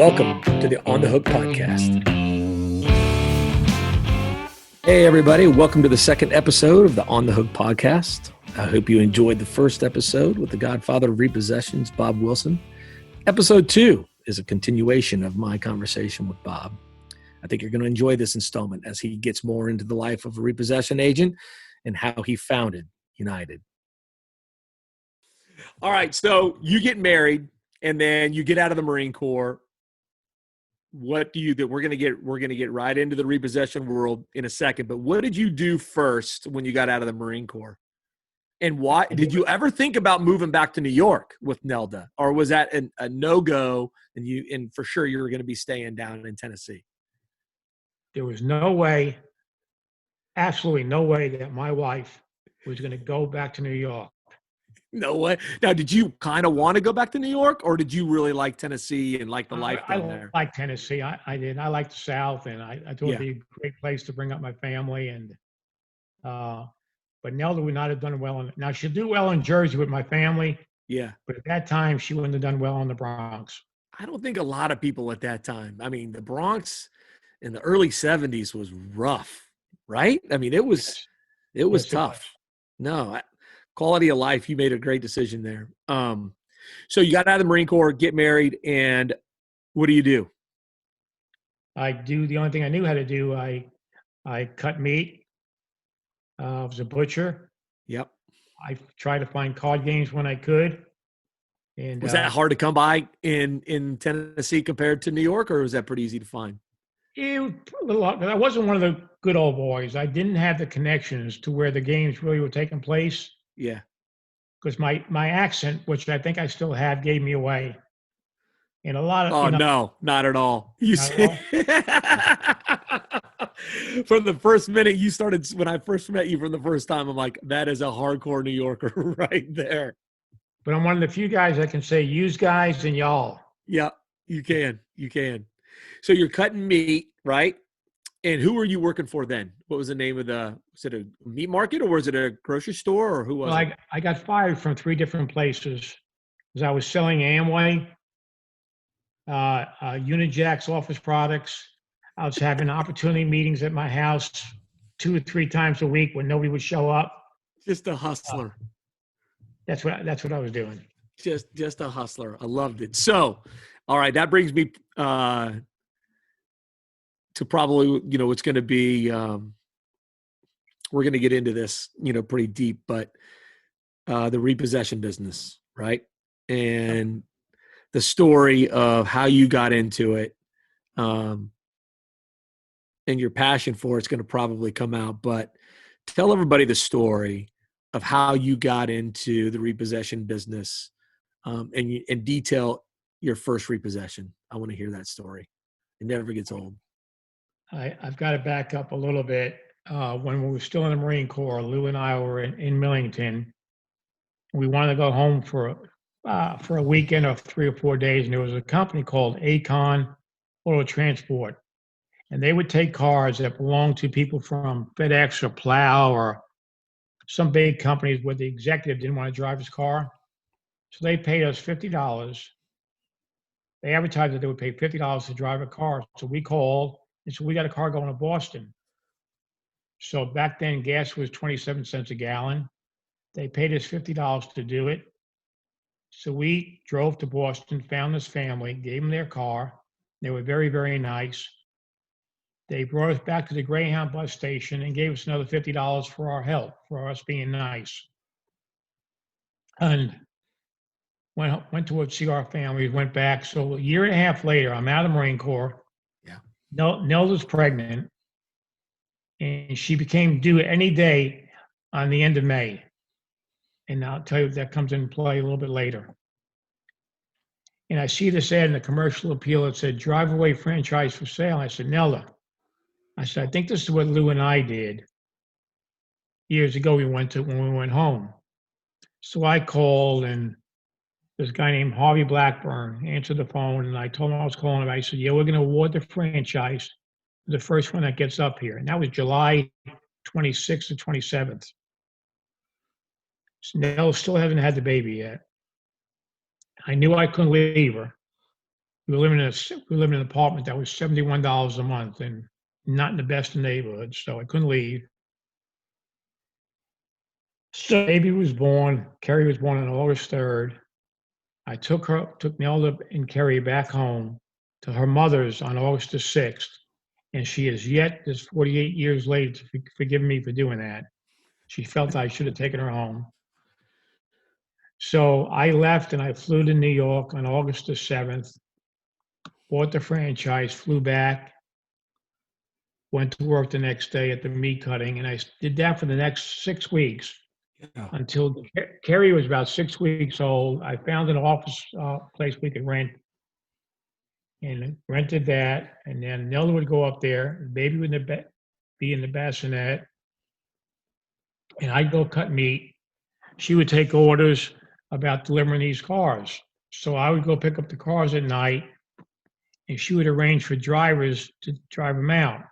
Welcome to the On the Hook podcast. Hey, everybody. Welcome to the second episode of the On the Hook podcast. I hope you enjoyed the first episode with the godfather of repossessions, Bob Wilson. Episode 2 is a continuation of my conversation with Bob. I think you're going to enjoy this installment as he gets more into the life of a repossession agent and how he founded United. All right. So you get married and then you get out of the Marine Corps. What do you do? We're gonna get right into the repossession world in a second. But what did you do first when you got out of the Marine Corps? And why did you ever think about moving back to New York with Nelda, or was that a no-go? And for sure you were going to be staying down in Tennessee. There was no way, absolutely no way, that my wife was going to go back to New York. No way. Now, did you kind of want to go back to New York, or did you really like Tennessee and like the life down there? I like Tennessee. I did. I like the South, and I thought it'd be a great place to bring up my family. And but Nelda would not have done well. Now, she'll do well in Jersey with my family. Yeah. But at that time, she wouldn't have done well in the Bronx. I don't think a lot of people at that time. I mean, the Bronx in the early 70s was rough, right? I mean, it was tough. No, quality of life, you made a great decision there. So you got out of the Marine Corps, get married, and what do? I do the only thing I knew how to do. I cut meat. I was a butcher. Yep. I tried to find card games when I could. And was that hard to come by in Tennessee compared to New York, or was that pretty easy to find? It was a little. I wasn't one of the good old boys. I didn't have the connections to where the games really were taking place. Yeah. Because my accent, which I think I still have, gave me away. And a lot of no, not at all. You said from the first minute you started, when I first met you from the first time, I'm like, that is a hardcore New Yorker right there. But I'm one of the few guys that can say "use guys" and "y'all." Yeah, you can. So you're cutting meat, right? And who were you working for then? What was the name of was it a meat market, or was it a grocery store, or who was it? I got fired from 3 different places because I was selling Amway, Unijack's office products. I was having opportunity meetings at my house 2 or 3 times a week when nobody would show up. Just a hustler. That's what I was doing. Just a hustler. I loved it. So, all right, that brings me to probably, it's going to be, we're going to get into this, pretty deep, but the repossession business, right? And the story of how you got into it, and your passion for it's going to probably come out, but tell everybody the story of how you got into the repossession business, and detail your first repossession. I want to hear that story. It never gets old. I've got to back up a little bit. When we were still in the Marine Corps, Lou and I were in Millington. We wanted to go home for a weekend of 3 or 4 days, and there was a company called Acon Auto Transport, and they would take cars that belonged to people from FedEx or Plow or some big companies where the executive didn't want to drive his car. So they paid us $50. They advertised that they would pay $50 to drive a car. So we called and said, we got a car going to Boston. So back then, gas was 27 cents a gallon. They paid us $50 to do it. So we drove to Boston, found this family, gave them their car. They were very, very nice. They brought us back to the Greyhound bus station and gave us another $50 for our help, for us being nice. And went to see our family, went back. So a year and a half later, I'm out of the Marine Corps. Yeah. Nelda's pregnant, and she became due any day on the end of May. And I'll tell you that comes into play a little bit later. And I see this ad in the commercial appeal that said, drive away franchise for sale. I said, Nelda, I think this is what Lou and I did years ago when we went home. So I called, and this guy named Harvey Blackburn answered the phone, and I told him I was calling him. I said, yeah, we're going to award the franchise to the first one that gets up here. And that was July 26th or 27th. Nell still hasn't had the baby yet. I knew I couldn't leave her. we lived in an apartment that was $71 a month and not in the best of neighborhoods, so I couldn't leave. So baby was born. Kerry was born on August 3rd. I took Nelda and Kerry back home to her mother's on August the 6th, and she has yet, this 48 years later, to forgive me for doing that. She felt I should have taken her home. So I left and I flew to New York on August the 7th, bought the franchise, flew back, went to work the next day at the meat cutting, and I did that for the next 6 weeks Yeah. until Kerry was about 6 weeks old. I found an office place we could rent and rented that. And then Nelda would go up there, the baby would be in the bassinet, and I'd go cut meat. She would take orders about delivering these cars. So I would go pick up the cars at night, and she would arrange for drivers to drive them out.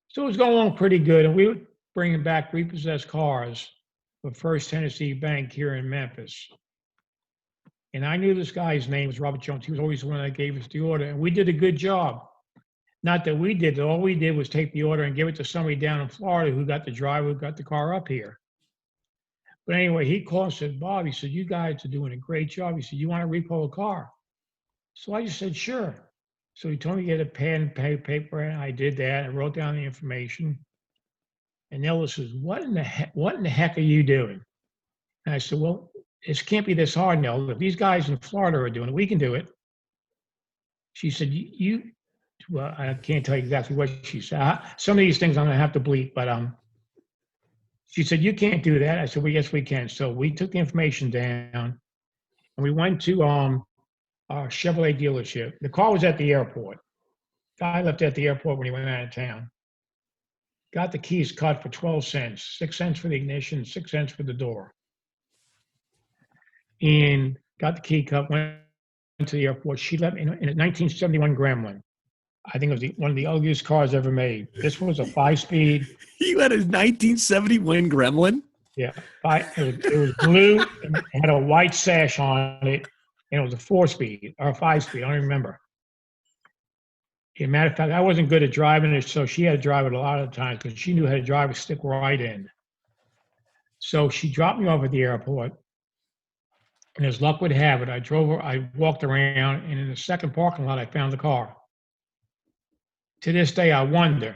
So it was going along pretty good, and we were bringing back repossessed cars for First Tennessee Bank here in Memphis. And I knew this guy's name was Robert Jones. He was always the one that gave us the order, and we did a good job. Not that we did, all we did was take the order and give it to somebody down in Florida who got the driver who got the car up here. But anyway, he called and said, Bob, he said, you guys are doing a great job. He said, you want to repo a car? So I just said, sure. So he told me to get a pen, paper, and I did that. I wrote down the information. And Nelda says, what in the heck are you doing? And I said, well, this can't be this hard, Nelda. If these guys in Florida are doing it, we can do it. She said, well, I can't tell you exactly what she said. Some of these things I'm going to have to bleep, but she said, you can't do that. I said, well, yes, we can. So we took the information down and we went to our Chevrolet dealership. The car was at the airport. Guy left at the airport when he went out of town. Got the keys cut for 12 cents, 6 cents for the ignition, 6 cents for the door. And got the key cut, went to the airport. She left in a 1971 Gremlin. I think it was one of the ugliest cars ever made. This was a 5-speed. You had a 1971 Gremlin? Yeah, it was blue and it had a white sash on it, and it was a 4-speed or a 5-speed. I don't remember. As a matter of fact, I wasn't good at driving it, so she had to drive it a lot of times because she knew how to drive it stick right in. So she dropped me off at the airport, and as luck would have it, I walked around, and in the second parking lot, I found the car. To this day, I wonder.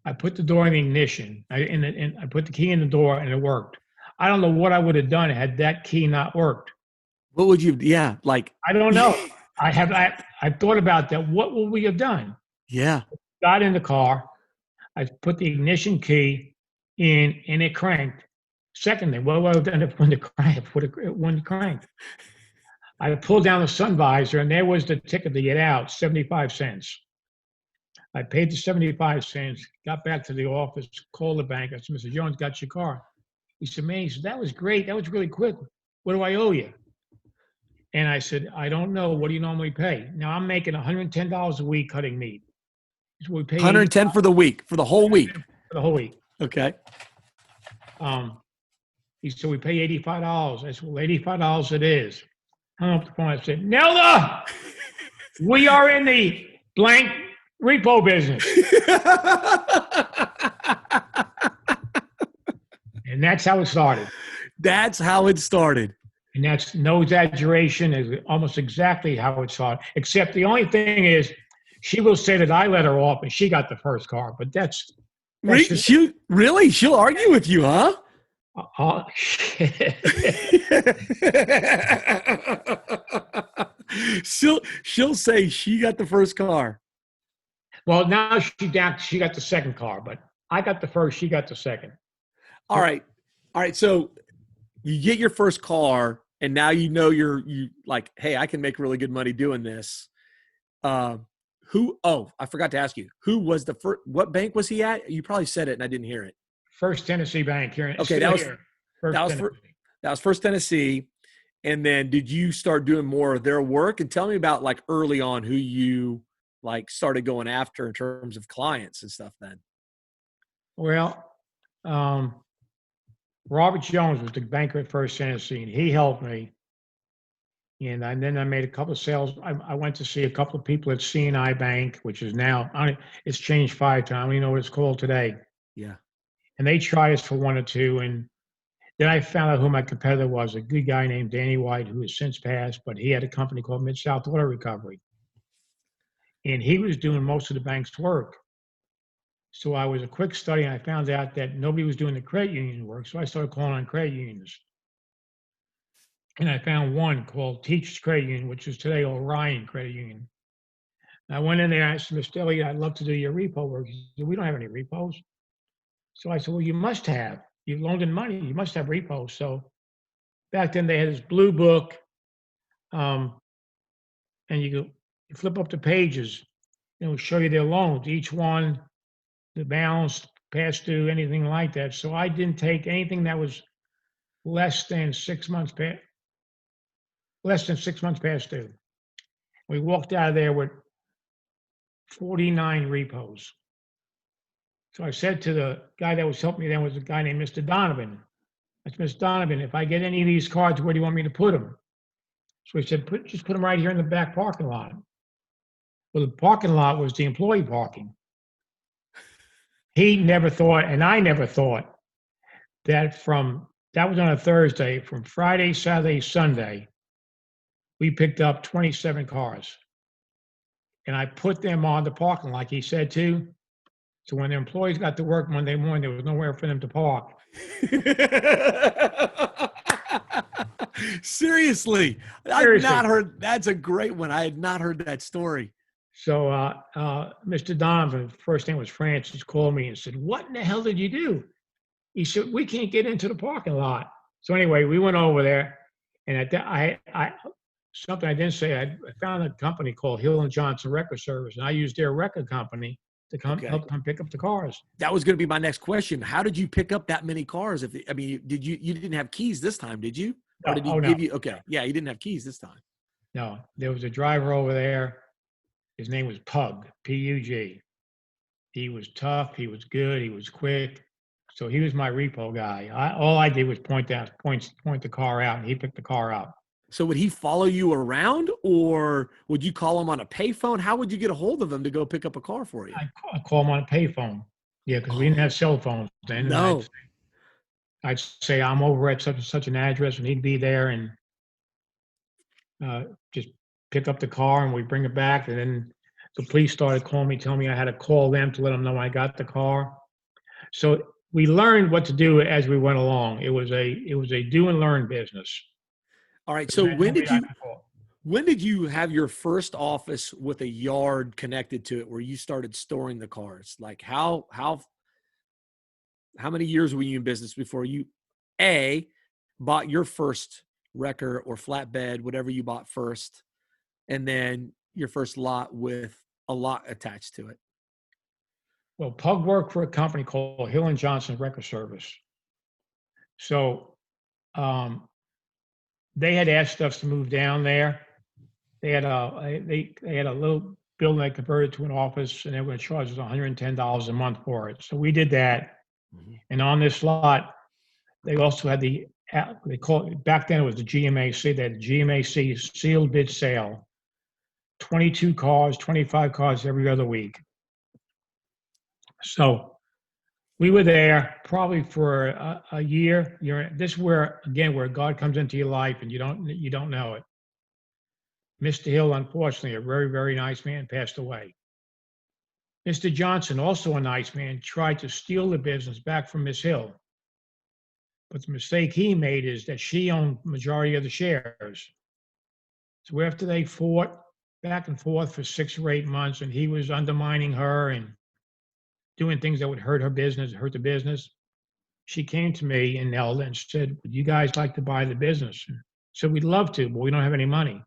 I put the door in the ignition, and I put the key in the door, and it worked. I don't know what I would have done had that key not worked. What would you? Yeah, like I don't know. I've thought about that. What would we have done? Yeah. Got in the car. I put the ignition key in, and it cranked. Second thing, what would I have done when it cranked? I pulled down the sun visor, and there was the ticket to get out, 75 cents. I paid the 75 cents, got back to the office, called the bank. I said, Mr. Jones, got your car. He said, man, that was great. That was really quick. What do I owe you? And I said, I don't know. What do you normally pay? Now, I'm making $110 a week cutting meat. So we pay 110 for the week, for the whole week. For the whole week. Okay. He said, we pay $85. I said, well, $85 it is. Hung up the phone. I said, Nelda, we are in the blank repo business. And that's how it started. That's how it started. And that's no exaggeration, is almost exactly how it started. Except the only thing is, she will say that I let her off and she got the first car, but that's just, She'll argue with you, huh? She'll say she got the first car. Well, now she got the second car, but I got the first, she got the second. All right. So you get your first car, and now you like, hey, I can make really good money doing this. I forgot to ask you, who was the first? What bank was he at? You probably said it, and I didn't hear it. First Tennessee Bank here. Okay, that was First Tennessee. And then did you start doing more of their work? And tell me about like early on who you like started going after in terms of clients and stuff then. Well, Robert Jones was the banker at First Tennessee, and he helped me. And then I made a couple of sales. I went to see a couple of people at C&I Bank, which is now, it's changed 5 times. I don't even know what it's called today. Yeah. And they tried us for 1 or 2. And then I found out who my competitor was, a good guy named Danny White, who has since passed, but he had a company called Mid-South Auto Recovery. And he was doing most of the bank's work. So I was a quick study, and I found out that nobody was doing the credit union work. So I started calling on credit unions. And I found one called Teachers Credit Union, which is today Orion Credit Union. And I went in there and I asked Mr. Elliott, I'd love to do your repo work. He said, we don't have any repos. So I said, well, you must have. You've loaned in money. You must have repos. So back then they had this blue book, and you flip up the pages, and it will show you their loans, each one, the balance, past due, anything like that. So I didn't take anything that was less than 6 months past due. We walked out of there with 49 repos. So I said to the guy that was helping me then was a guy named Mr. Donovan. I said, Mr. Donovan, if I get any of these cards, where do you want me to put them? So he said, just put them right here in the back parking lot. Well, the parking lot was the employee parking. He never thought, and I never thought, that that was on a Thursday, from Friday, Saturday, Sunday, we picked up 27 cars. And I put them on the parking like he said to. So when the employees got to work Monday morning, there was nowhere for them to park. Seriously, I've not heard. That's a great one. I had not heard that story. So Mr. Donovan, first name was Francis, called me and said, what in the hell did you do? He said, we can't get into the parking lot. So anyway, we went over there, and something I didn't say, I found a company called Hill and Johnson Record Service, and I used their record company to help come pick up the cars. That was going to be my next question. How did you pick up that many cars? You didn't have keys this time, did you? No, or did he give you? Okay. Yeah. You didn't have keys this time. No, there was a driver over there. His name was Pug, P-U-G. He was tough. He was good. He was quick. So he was my repo guy. All I did was point the car out, and he picked the car up. So would he follow you around, or would you call him on a payphone? How would you get a hold of him to go pick up a car for you? I'd call him on a payphone. Yeah, because we didn't have cell phones then. No. I'd say I'm over at such and such an address, and he'd be there, and just pick up the car, and we bring it back. And then the police started calling me, telling me I had to call them to let them know I got the car. So we learned what to do as we went along. It was a do and learn business. All right. So when did you have your first office with a yard connected to it where you started storing the cars? Like how many years were you in business before you bought your first wrecker or flatbed, whatever you bought first, and then your first lot with a lot attached to it? Well, Pug worked for a company called Hill and Johnson Record Service. So they had asked us to move down there. They had a little building they converted to an office, and they were going to charge us $110 a month for it. So we did that. Mm-hmm. And on this lot, they also had they called it, back then it was the GMAC. They had the GMAC sealed bid sale. 22 cars, 25 cars every other week. So we were there probably for a year. This is where God comes into your life and you don't know it. Mr. Hill, unfortunately, a very, very nice man, passed away. Mr. Johnson, also a nice man, tried to steal the business back from Miss Hill. But the mistake he made is that she owned the majority of the shares. So after they fought back and forth for 6 or 8 months, and he was undermining her and doing things that would hurt the business, she came to me and Nelda and said, would you guys like to buy the business? I said, we'd love to, but we don't have any money.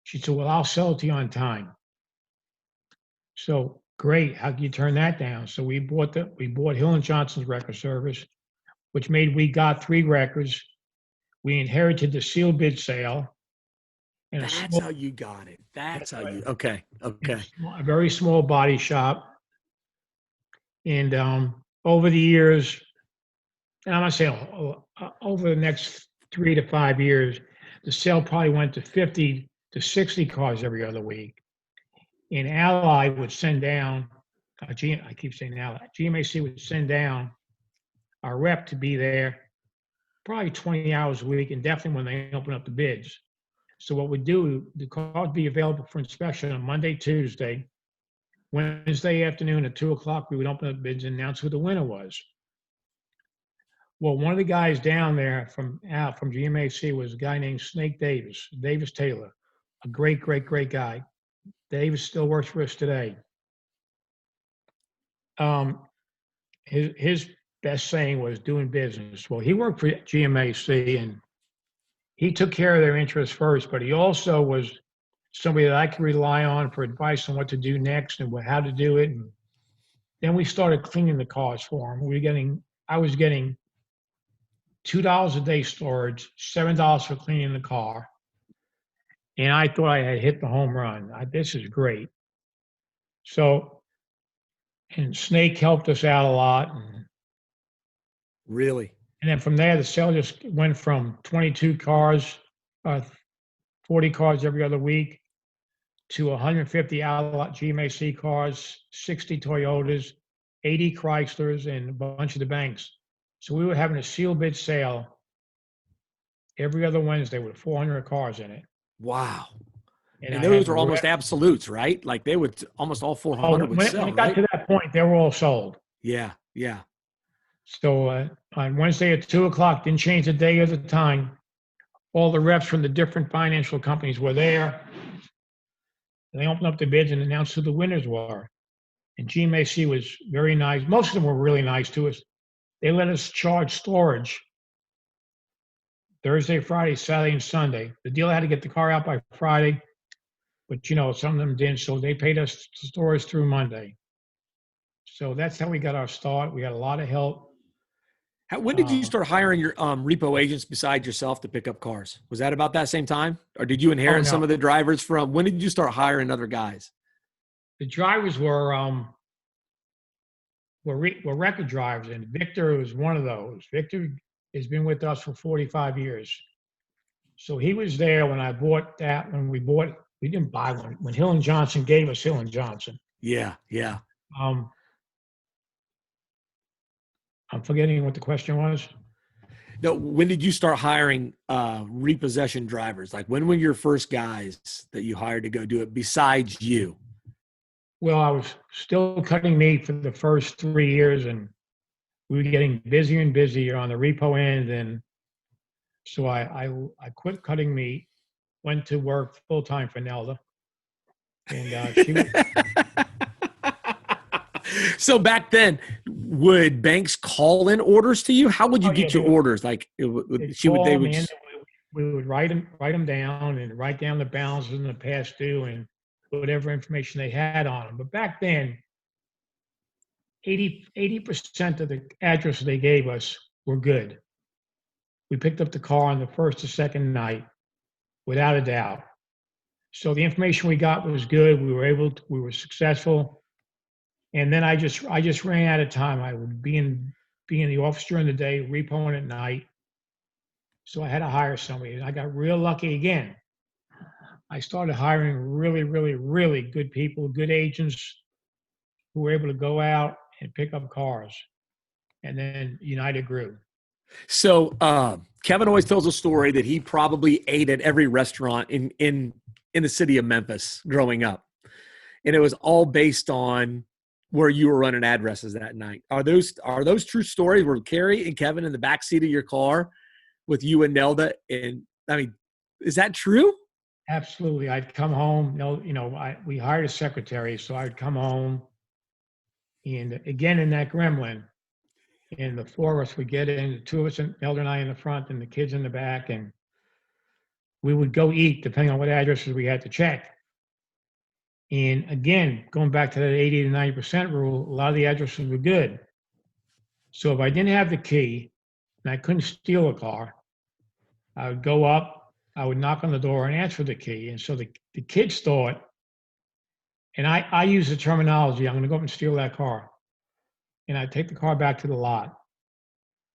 She said, well, I'll sell it to you on time. So great, how can you turn that down? So we bought Hill and Johnson's record service, which made we got 3 records. We inherited the sealed bid sale. And that's how you got it. That's how you. Okay. A very small body shop. And over the years, and I'm not saying over the next 3 to 5 years, the sale probably went to 50 to 60 cars every other week. And Ally would send down, I keep saying Ally, GMAC would send down our rep to be there probably 20 hours a week, and definitely when they open up the bids. So what we do, the cars would be available for inspection on Monday, Tuesday. Wednesday afternoon at 2:00, we would open up bids and announce who the winner was. Well, one of the guys down there from GMAC was a guy named Snake Davis Taylor, a great, great, great guy. Davis still works for us today. His best saying was doing business. Well, he worked for GMAC and he took care of their interests first, but he also was somebody that I could rely on for advice on what to do next and how to do it. And then we started cleaning the cars for him. I was getting $2 a day storage, $7 for cleaning the car. And I thought I had hit the home run. This is great. So, and Snake helped us out a lot. Really? And then from there, the sale just went from 22 cars, 40 cars every other week, to 150 out GMAC cars, 60 Toyotas, 80 Chryslers, and a bunch of the banks. So we were having a seal bid sale every other Wednesday with 400 cars in it. Wow. And I those were almost absolutes, right? Like they would almost all 400 would sell, when it got to that point, they were all sold. Yeah, yeah. So on Wednesday at 2:00, didn't change the day or the time. All the reps from the different financial companies were there. And they opened up the bids and announced who the winners were. And GMAC was very nice. Most of them were really nice to us. They let us charge storage Thursday, Friday, Saturday, and Sunday. The dealer had to get the car out by Friday, but some of them didn't, so they paid us storage through Monday. So that's how we got our start. We got a lot of help. When did you start hiring your repo agents besides yourself to pick up cars? Was that about that same time? Or did you inherit some of the drivers from, when did you start hiring other guys? The drivers were record drivers, and Victor was one of those. Victor has been with us for 45 years. So he was there when I bought that, we didn't buy one, when Hill and Johnson gave us Hill and Johnson. Yeah, yeah. I'm forgetting what the question was. No, when did you start hiring repossession drivers? Like when were your first guys that you hired to go do it besides you? Well, I was still cutting meat for the first 3 years, and we were getting busier and busier on the repo end. And so I quit cutting meat, went to work full time for Nelda. And she was. So back then, would banks call in orders to you? How would you get your orders? Like we would write them down and write down the balances and the past due and whatever information they had on them. But back then, 80% of the addresses they gave us were good. We picked up the car on the first or second night, without a doubt. So the information we got was good. We were successful. And then I just ran out of time. I would be in the office during the day, repoing at night. So I had to hire somebody, and I got real lucky again. I started hiring really, really, really good people, good agents who were able to go out and pick up cars. And then United grew. So Kevin always tells a story that he probably ate at every restaurant in the city of Memphis growing up. And it was all based on where you were running addresses that night. Are those true stories? Were Carrie and Kevin in the backseat of your car with you and Nelda? And I mean, is that true? Absolutely. I'd come home. We hired a secretary, so I'd come home, and again in that gremlin, and the four of us would get in. The two of us, Nelda and I, in the front, and the kids in the back, and we would go eat depending on what addresses we had to check. And again, going back to that 80 to 90% rule, a lot of the addresses were good. So if I didn't have the key and I couldn't steal a car, I would go up, I would knock on the door and ask for the key. And so the kids thought, and I use the terminology, I'm going to go up and steal that car. And I take the car back to the lot,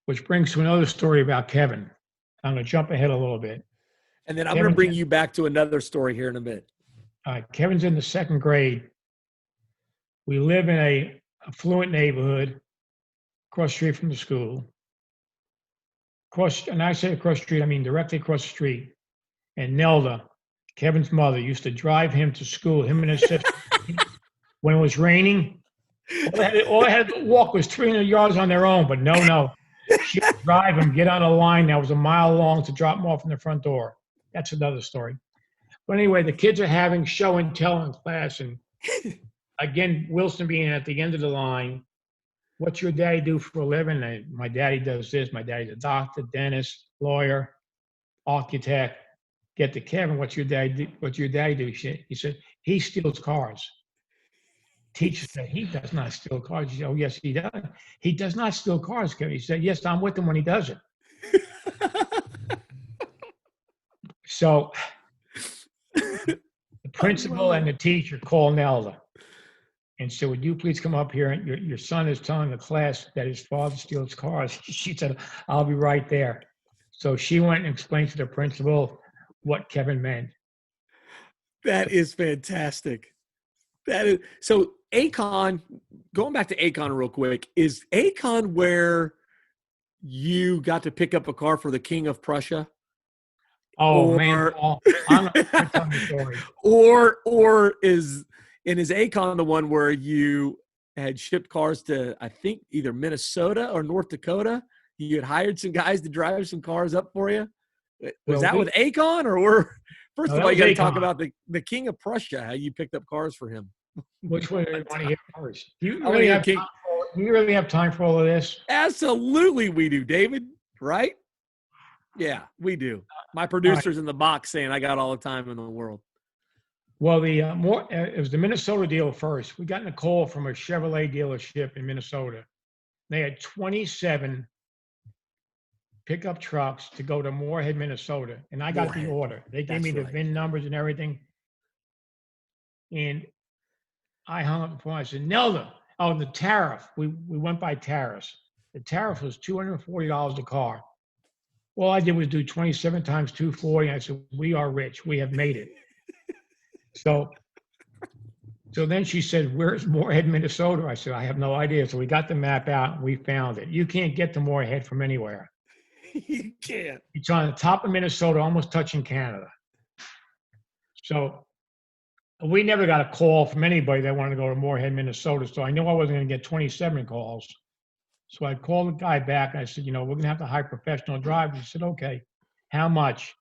which brings to another story about Kevin. I'm going to jump ahead a little bit. And then I'm going to Kevin's bring you back to another story here in a minute. Kevin's in the second grade. We live in a affluent neighborhood across the street from the school. And I say across the street, I mean directly across the street. And Nelda, Kevin's mother, used to drive him to school, him and his sister. When it was raining, all they had to walk was 300 yards on their own, but no. She would drive him, get on a line that was a mile long to drop him off in the front door. That's another story. But anyway, the kids are having show and tell in class. And again, Wilson being at the end of the line, what's your daddy do for a living? And my daddy does this. My daddy's a doctor, dentist, lawyer, architect. Get to Kevin, what's your daddy do? He said, he steals cars. Teacher said, he does not steal cars. He said, oh, yes, he does. He does not steal cars, Kevin. He said, yes, I'm with him when he does it. So the principal and the teacher called Nelda and said, would you please come up here? Your son is telling the class that his father steals cars. She said, I'll be right there. So she went and explained to the principal what Kevin meant. That is fantastic. So Acon, going back to Acon real quick, is Acon where you got to pick up a car for the King of Prussia? Man, Paul, I'm not telling the story. Or is Acon the one where you had shipped cars to, I think, either Minnesota or North Dakota? You had hired some guys to drive some cars up for you? Was that with Acon or first of all, you got to talk about the King of Prussia, how you picked up cars for him. Which one do you want to hear first? Do you really have time for all of this? Absolutely we do, David, right? Yeah, we do. My producer's in the box saying I got all the time in the world. Well, it was the Minnesota deal first. We got a call from a Chevrolet dealership in Minnesota. They had 27 pickup trucks to go to Moorhead, Minnesota. And I got the order. They gave me the VIN numbers and everything. And I hung up the phone. I said, Nelda, the tariff. We went by tariffs. The tariff was $240 a car. All I did was do 27 times 240. I said, we are rich. We have made it. So then she said, where's Moorhead, Minnesota? I said, I have no idea. So we got the map out and we found it. You can't get to Moorhead from anywhere. You can't. It's on the top of Minnesota, almost touching Canada. So we never got a call from anybody that wanted to go to Moorhead, Minnesota. So I knew I wasn't going to get 27 calls. So I called the guy back. And I said, we're going to have to hire professional drivers. He said, okay, how much?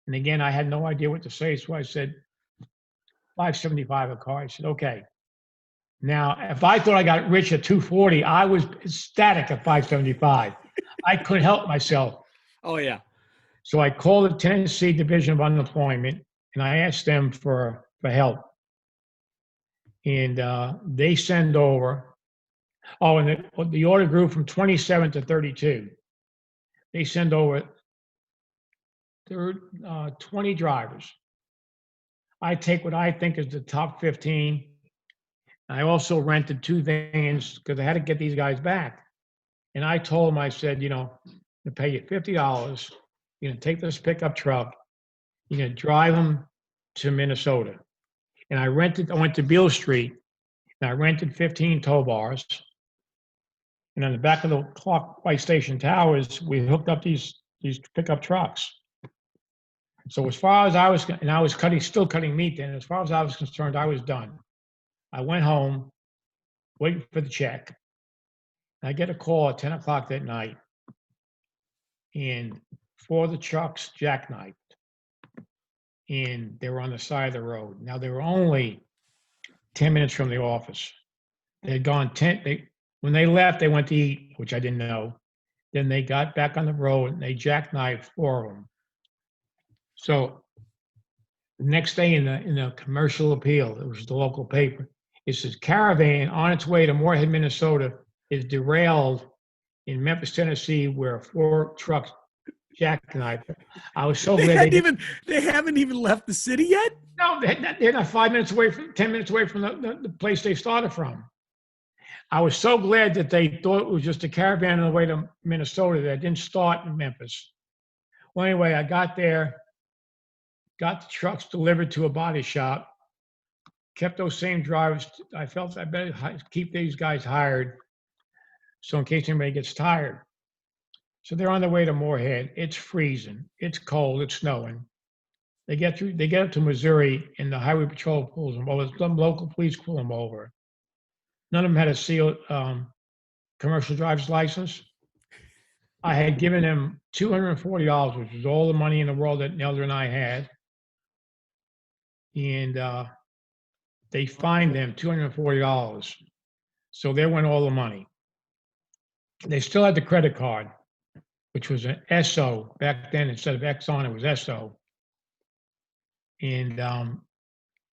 And again, I had no idea what to say. So I said, $575 a car. He said, okay. Now, if I thought I got rich at 240, I was ecstatic at 575. I couldn't help myself. Oh, yeah. So I called the Tennessee Division of Unemployment, and I asked them for help. And they send over, and the order grew from 27 to 32. They send over 20 drivers. I take what I think is the top 15. I also rented 2 vans because I had to get these guys back. And I told them, I said, I'm going to pay you $50. You're going to take this pickup truck. You're going to drive them to Minnesota. And I went to Beale Street, and I rented 15 tow bars. And on the back of the Clockwise Station Towers, we hooked up these pickup trucks. So as far as I was, and I was still cutting meat then, as far as I was concerned, I was done. I went home, waiting for the check. I get a call at 10 o'clock that night, and 4 of the trucks jackknifed, and they were on the side of the road. Now, they were only 10 minutes from the office. They had gone when they left, they went to eat, which I didn't know. Then they got back on the road, and they jackknifed 4 of them. So the next day in the commercial appeal, it was the local paper, it says caravan on its way to Moorhead, Minnesota is derailed in Memphis, Tennessee, where 4 trucks jackknifed. I was so glad they haven't even left the city yet? No, they're not 10 minutes away from the place they started from. I was so glad that they thought it was just a caravan on the way to Minnesota that didn't start in Memphis. Well, anyway, I got there. got the trucks delivered to a body shop, kept those same drivers. I felt I better keep these guys hired, so in case anybody gets tired. So they're on their way to Moorhead. It's freezing. It's cold. It's snowing. They get up to Missouri, and the highway patrol pulls them over. Some local police pull them over. None of them had a sealed commercial driver's license. I had given them $240, which was all the money in the world that Nelder and I had. And they fined them $240. So there went all the money. They still had the credit card, which was an SO. Back then, instead of Exxon, it was SO. And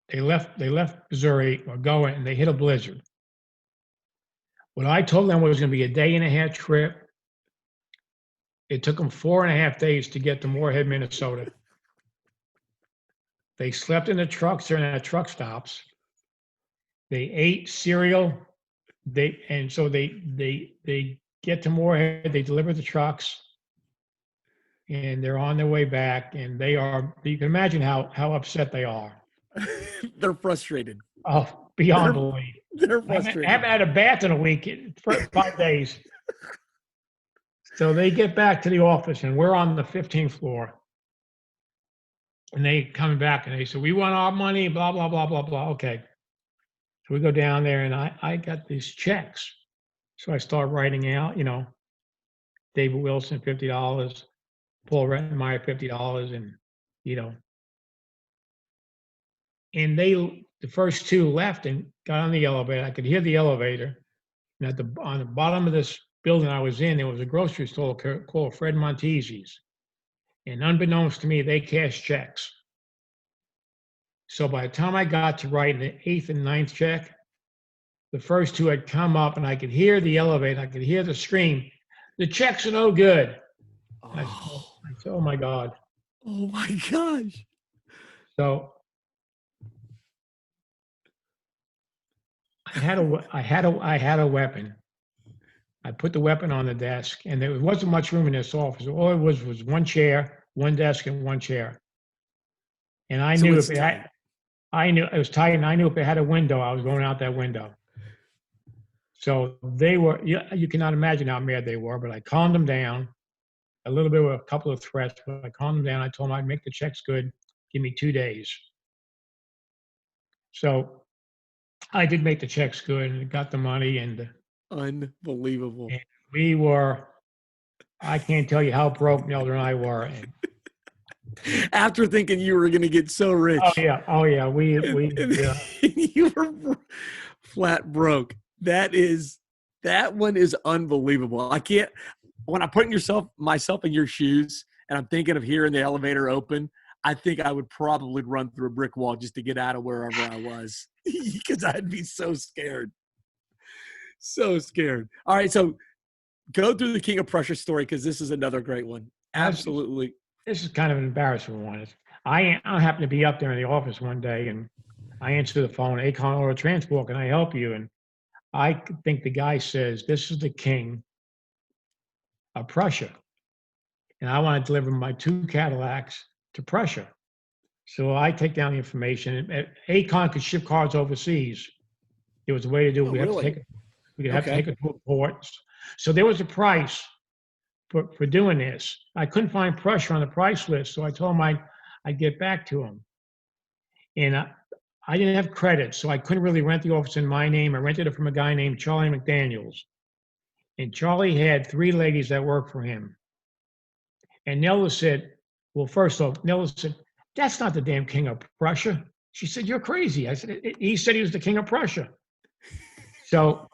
they left Missouri or going, and they hit a blizzard. What I told them was going to be a day and a half trip. It took them 4.5 days to get to Moorhead, Minnesota. They slept in the trucks during our truck stops. They ate cereal. They get to Moorhead. They deliver the trucks, and they're on their way back. And they are. You can imagine how upset they are. They're frustrated. Oh, beyond belief. They're frustrated. I haven't had a bath in a week for 5 days. So they get back to the office, and we're on the 15th floor. And they come back, and they say, "We want our money, blah, blah, blah, blah, blah." Okay. So we go down there, and I got these checks. So I start writing out, David Wilson, $50, Paul Rettenmeyer, $50, and, and the first two left and got on the elevator. I could hear the elevator. And on the bottom of this building I was in, there was a grocery store called Fred Montese's. And unbeknownst to me, they cashed checks. So by the time I got to writing the 8th and 9th check, the first two had come up, and I could hear the elevator. I could hear the scream, "The checks are no good." I said, "Oh my God." Oh my gosh. So I had a weapon. I put the weapon on the desk, and there wasn't much room in this office. All it was one chair, one desk, and one chair. And I knew if it had, I knew it was tight, and I knew if it had a window, I was going out that window. So they were. You cannot imagine how mad they were. But I calmed them down a little bit with a couple of threats. But I calmed them down. I told them I'd make the checks good. Give me 2 days. So I did make the checks good and got the money, and unbelievable. And we were. I can't tell you how broke Nelder and I were. After thinking you were going to get so rich. Oh yeah. We you were flat broke. That one is unbelievable. I can't. When I put myself in your shoes, and I'm thinking of hearing the elevator open, I think I would probably run through a brick wall just to get out of wherever I was, because I'd be so scared. So scared. All right, so go through the King of Prussia story, because this is another great one. Absolutely. This is kind of an embarrassing one. I happened to be up there in the office one day, and I answer the phone, Acon Auto Transport, can I help you? And I think the guy says, "This is the King of Prussia, and I want to deliver my 2 Cadillacs to Prussia." So I take down the information. Acon could ship cars overseas. There was a way to do it. We could have to take it to a port. So there was a price for doing this. I couldn't find Prussia on the price list, so I told him I'd get back to him. And I didn't have credit, so I couldn't really rent the office in my name. I rented it from a guy named Charlie McDaniels. And Charlie had 3 ladies that worked for him. And Nella said, well, first off, Nella said, "That's not the damn King of Prussia." She said, "You're crazy." I said, "He said he was the King of Prussia." So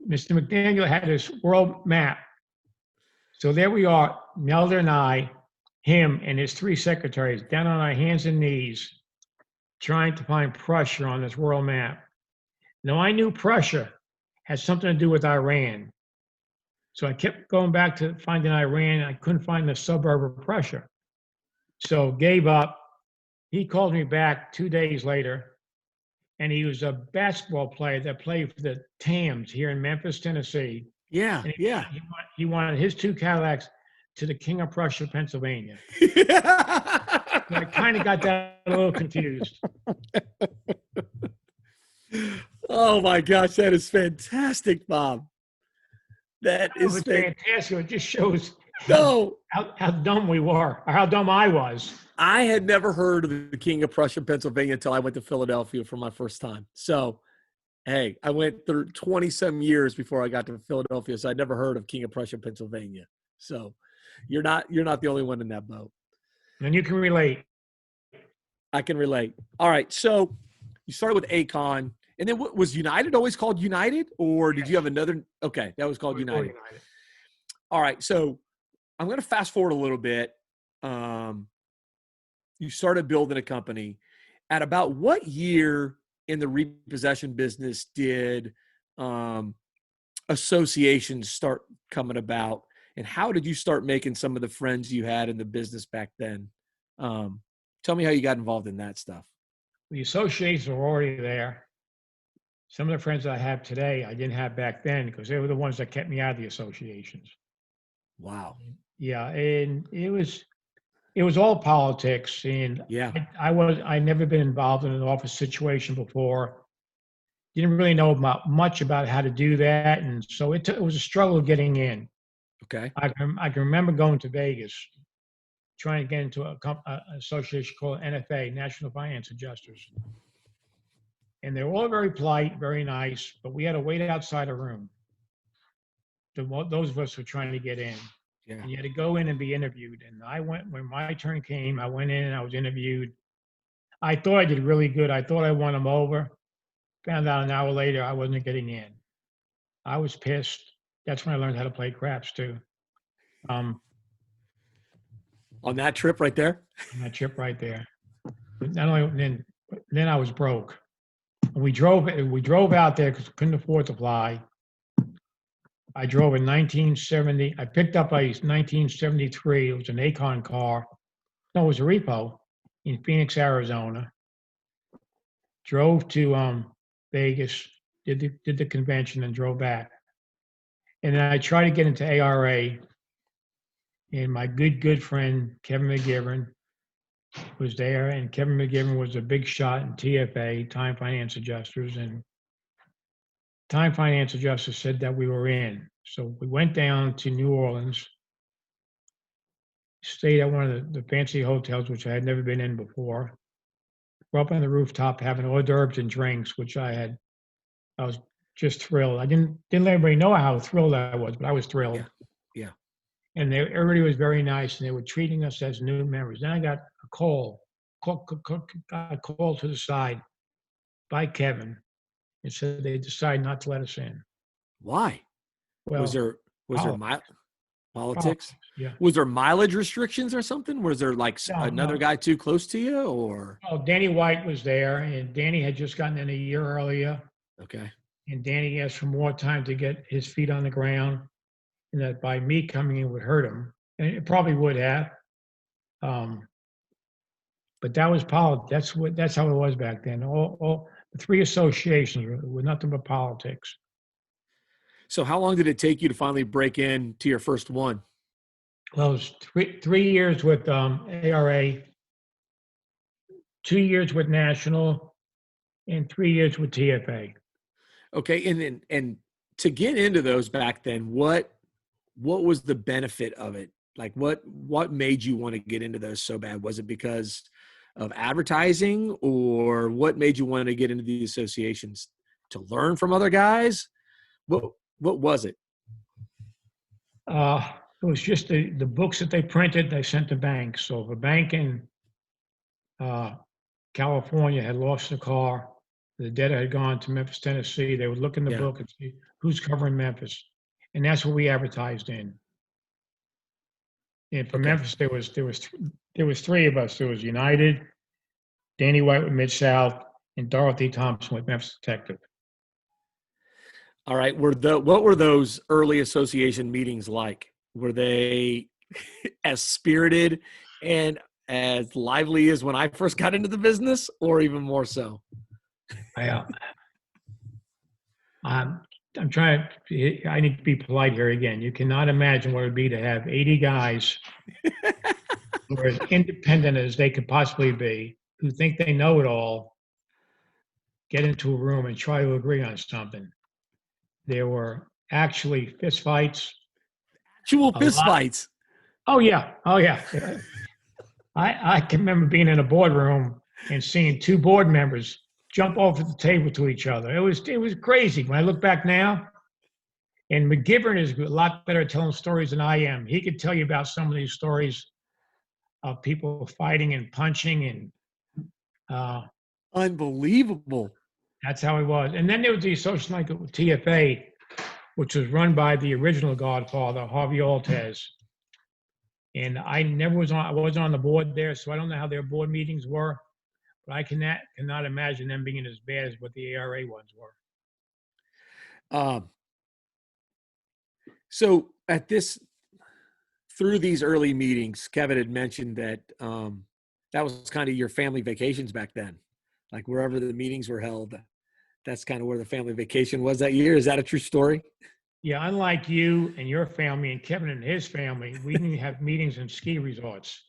Mr. McDaniel had this world map. So there we are, Nelder and I, him and his 3 secretaries, down on our hands and knees, trying to find Prussia on this world map. Now, I knew Prussia had something to do with Iran. So I kept going back to finding Iran. I couldn't find the suburb of Prussia. So gave up. He called me back 2 days later, and he was a basketball player that played for the Tams here in Memphis, Tennessee. Yeah, He wanted his 2 Cadillacs to the King of Prussia, Pennsylvania. I kind of got that a little confused. Oh my gosh, that is fantastic, Bob. That It is was fantastic. It just shows no. how dumb we were, or how dumb I was. I had never heard of the King of Prussia, Pennsylvania until I went to Philadelphia for my first time. So, hey, I went through 20-some years before I got to Philadelphia, so I'd never heard of King of Prussia, Pennsylvania. So, you're not the only one in that boat. And you can relate. I can relate. All right, so you started with Acon, and then what was United always called United, or did you have another? Okay, that was called United. All right, so I'm going to fast forward a little bit. You started building a company. At about what year in the repossession business did associations start coming about, and how did you start making some of the friends you had in the business back then? Tell me how you got involved in that stuff. The associations were already there. Some of the friends I have today, I didn't have back then because they were the ones that kept me out of the associations. Wow. Yeah, and it was all politics, and Yeah. I'd never been involved in an office situation before. Didn't really know much about how to do that, and so it was a struggle getting in. Okay. I can remember going to Vegas, trying to get into an association called NFA, National Finance Adjusters. And they were all very polite, very nice, but we had to wait outside a room. Those of us who were trying to get in. Yeah. And you had to go in and be interviewed. And I went, when my turn came, I went in and I was interviewed. I thought I did really good. I thought I won them over. Found out an hour later I wasn't getting in. I was pissed. That's when I learned how to play craps too. On that trip right there? On that trip right there. But not only then I was broke. And we drove out there because we couldn't afford to fly. I drove in 1970. I picked up a 1973. It was an Acon car. No, it was a repo in Phoenix, Arizona. Drove to Vegas, did the convention, and drove back. And then I tried to get into ARA. And my good friend Kevin McGivern was there, and Kevin McGivern was a big shot in TFA, Time Finance Adjusters, and Time Finance Adjusters said that we were in. So we went down to New Orleans, stayed at one of the fancy hotels, which I had never been in before. We're up on the rooftop having hors d'oeuvres and drinks, which I was just thrilled. I didn't let everybody know how thrilled I was, but I was thrilled. Yeah. And everybody was very nice, and they were treating us as new members. Then I got a call to the side by Kevin. It said they decided not to let us in. Why? Well, was there politics? Yeah. Was there mileage restrictions or something? Was there like another guy too close to you, or? Oh, Danny White was there, and Danny had just gotten in a year earlier. Okay. And Danny asked for more time to get his feet on the ground, and that by me coming in would hurt him, and it probably would have. But that was politics. That's how it was back then. All the three associations were nothing but politics. So how long did it take you to finally break into your first one? Well, it was three years with ARA, 2 years with National, and 3 years with TFA. Okay, and to get into those back then, what was the benefit of it? Like what made you want to get into those so bad? Was it because of advertising, or what made you want to get into the associations? To learn from other guys? What was it? It was just the books that they printed, they sent to banks. So if a bank in California had lost a car, the debtor had gone to Memphis, Tennessee, they would look in the book and see who's covering Memphis. And that's what we advertised in. And for Memphis, there was three of us. There was United, Danny White with Mid-South, and Dorothy Thompson with Memphis Detective. All right. What were those early association meetings like? Were they as spirited and as lively as when I first got into the business, or even more so? I'm trying I need to be polite here again. You cannot imagine what it would be to have 80 guys who are as independent as they could possibly be, who think they know it all, get into a room and try to agree on something. There were actually fistfights, Actual a fist lot. fights. Oh yeah, oh yeah. I can remember being in a boardroom and seeing two board members jump over the table to each other. It was crazy. When I look back now, and McGivern is a lot better at telling stories than I am. He could tell you about some of these stories of people fighting and punching, and uh, Unbelievable. that's how he was. And then there was the Social Night with TFA, which was run by the original Godfather, Harvey Altez. And I wasn't on the board there, so I don't know how their board meetings were, but I cannot imagine them being as bad as what the ARA ones were. Um, so through these early meetings, Kevin had mentioned that that was kind of your family vacations back then, like wherever the meetings were held. That's kind of where the family vacation was that year. Is that a true story? Yeah, unlike you and your family and Kevin and his family, we didn't have meetings in ski resorts.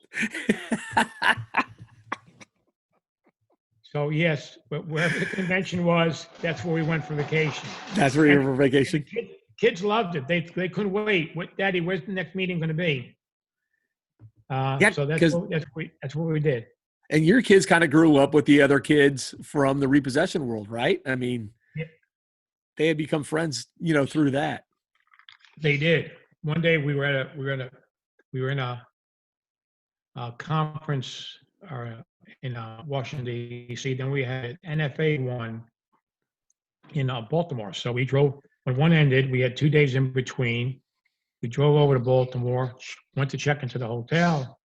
So yes, but wherever the convention was, that's where we went for vacation. That's where you And were for vacation. kids loved it. They couldn't wait. What, Daddy? Where's the next meeting going to be? Yeah, So because that's what we did. and your kids kind of grew up with the other kids from the repossession world, right? I mean, Yeah, they had become friends, through that. they did. One day we were in a conference in Washington D.C. Then we had NFA one in Baltimore. So we drove when one ended. We had 2 days in between. We drove over to Baltimore, went to check into the hotel,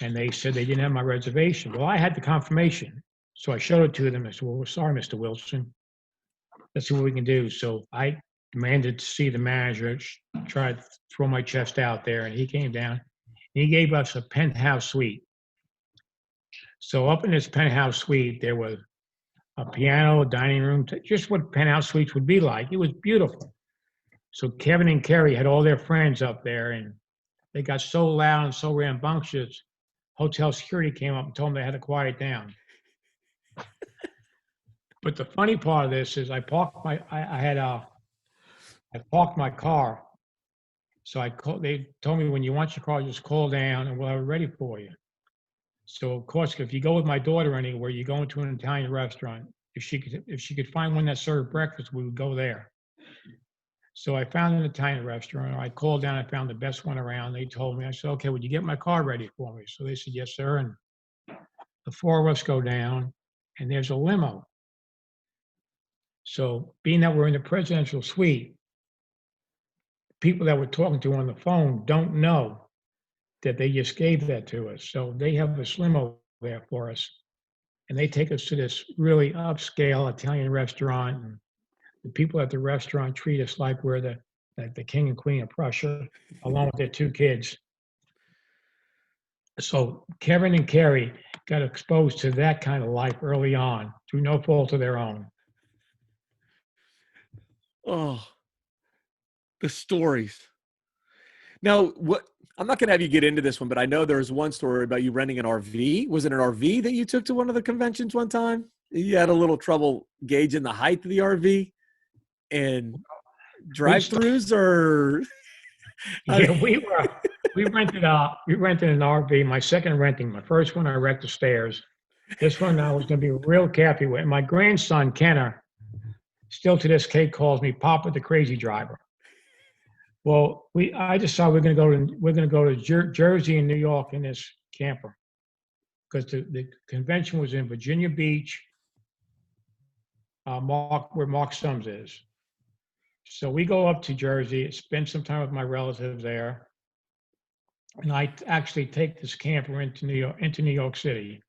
and they said they didn't have my reservation. Well, I had the confirmation, so I showed it to them. I said, "Well, we're sorry, Mr. Wilson. Let's see what we can do." So I demanded to see the manager, tried to throw my chest out there, and he came down. He gave us a penthouse suite. So up in this penthouse suite, there was a piano, a dining room, just what penthouse suites would be like. It was beautiful. So Kevin and Kerry had all their friends up there, and they got so loud and so rambunctious. Hotel security came up and told them they had to quiet down. But the funny part of this is I parked my car. So they told me when you want your car, just call down and we'll have it ready for you. So of course, if you go with my daughter anywhere, you go into an Italian restaurant. If she could find one that served breakfast, we would go there. So I found an Italian restaurant. I called down. I found the best one around. They told me. I said, "Okay, would you get my car ready for me?" So they said, "Yes, sir." And the four of us go down, and there's a limo. So being that we're in the presidential suite, people that we're talking to on the phone don't know that they just gave that to us. So they have this limo there for us, and they take us to this really upscale Italian restaurant. And the people at the restaurant treat us like we're the king and queen of Prussia, along with their two kids. So Kevin and Kerry got exposed to that kind of life early on through no fault of their own. Oh, the stories. Now, I'm not going to have you get into this one, but I know there was one story about you renting an RV. Was it an RV that you took to one of the conventions one time? You had a little trouble gauging the height of the RV and drive-throughs, or Yeah, we rented an RV. My second renting, my first one I wrecked the stairs. This one I was going to be real careful with. My grandson Kenner, still to this day, calls me Papa the Crazy Driver. Well, I decided we're going to go to Jersey and New York in this camper because the convention was in Virginia Beach, where Mark Sums is. So we go up to Jersey, spend some time with my relatives there, and I actually take this camper into New York City,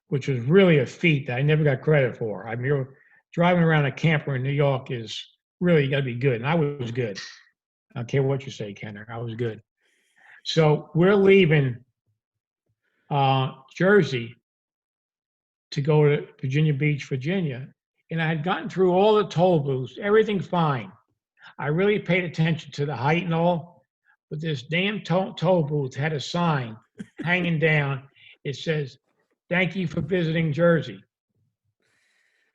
which was really a feat that I never got credit for. I mean, driving around a camper in New York is really, you got to be good, and I was good. I don't care what you say, Kenner, I was good. So we're leaving Jersey to go to Virginia Beach, Virginia, and I had gotten through all the toll booths, everything fine. I really paid attention to the height and all, but this damn toll booth had a sign hanging down. It says, "Thank you for visiting Jersey."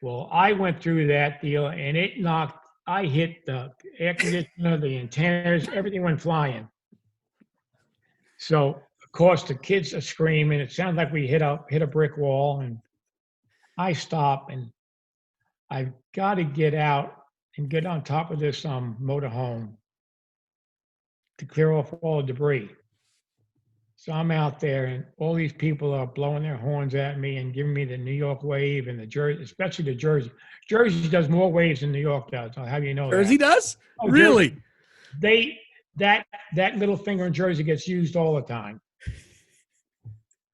Well, I went through that deal and I hit the air conditioner, the antennas, everything went flying. So, of course, the kids are screaming. It sounds like we hit a brick wall, and I stop and I've got to get out and get on top of this motor home to clear off all the debris. So I'm out there, and all these people are blowing their horns at me and giving me the New York wave and the Jersey, especially the Jersey. Jersey does more waves than New York does. I'll have you know Jersey that. does? Oh, Really? Jersey, they that little finger in Jersey gets used all the time.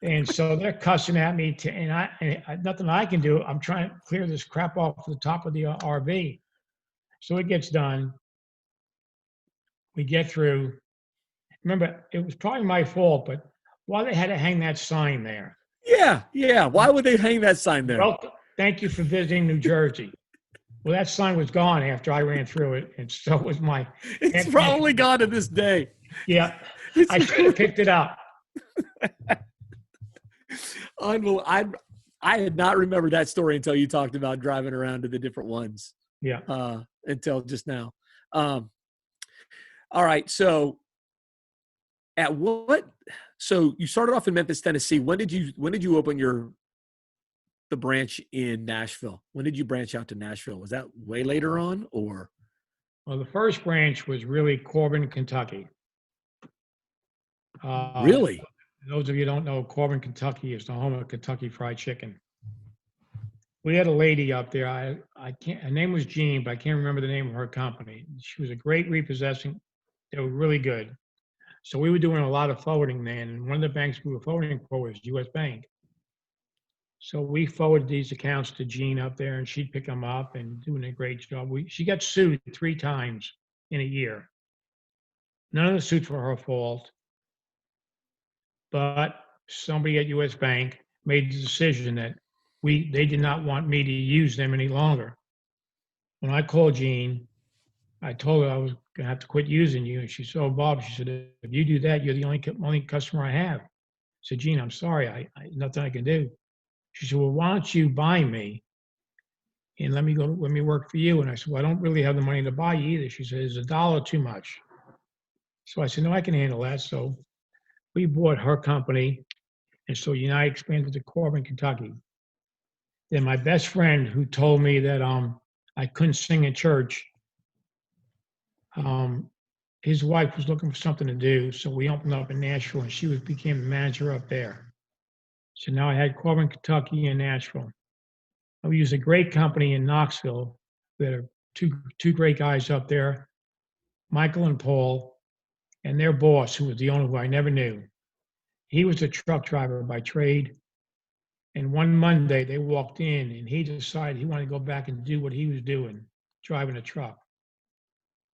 And so they're cussing at me, nothing I can do. I'm trying to clear this crap off the top of the RV. So it gets done. We get through. Remember, it was probably my fault, but why they had to hang that sign there? Yeah, yeah. Why would they hang that sign there? Well, thank you for visiting New Jersey. Well, that sign was gone after I ran through it, and so was my. It's probably gone to this day. Yeah, I should have picked it up. I had not remembered that story until you talked about driving around to the different ones. Yeah. Until just now. All right. So so you started off in Memphis, Tennessee. When did you open the branch in Nashville? When did you branch out to Nashville? Was that way later on, or? Well, the first branch was really Corbin, Kentucky. Really? Those of you who don't know, Corbin, Kentucky is the home of Kentucky Fried Chicken. We had a lady up there. I can't. Her name was Jean, but I can't remember the name of her company. She was a great repossessing. They were really good. So we were doing a lot of forwarding then, and one of the banks we were forwarding for was U.S. Bank. So we forwarded these accounts to Jean up there, and she'd pick them up and doing a great job. She got sued 3 times in a year. None of the suits were her fault, but somebody at U.S. Bank made the decision that they did not want me to use them any longer. When I called Jean, I told her I was going to have to quit using you. And she said, "Oh, Bob," she said, "if you do that, you're the only customer I have." I said, "Jean, I'm sorry. I nothing I can do." She said, "Well, why don't you buy me and let me work for you?" And I said, "Well, I don't really have the money to buy you either." She said, "Is $1 too much?" So I said, "No, I can handle that." So we bought her company. And so United expanded to Corbin, Kentucky. Then my best friend, who told me that I couldn't sing in church, his wife was looking for something to do, so we opened up in Nashville, and she became the manager up there. So now I had Corbin, Kentucky, and Nashville. We used a great company in Knoxville. We had two great guys up there, Michael and Paul, and their boss, who was the owner, who I never knew. He was a truck driver by trade. And one Monday they walked in and he decided he wanted to go back and do what he was doing, driving a truck.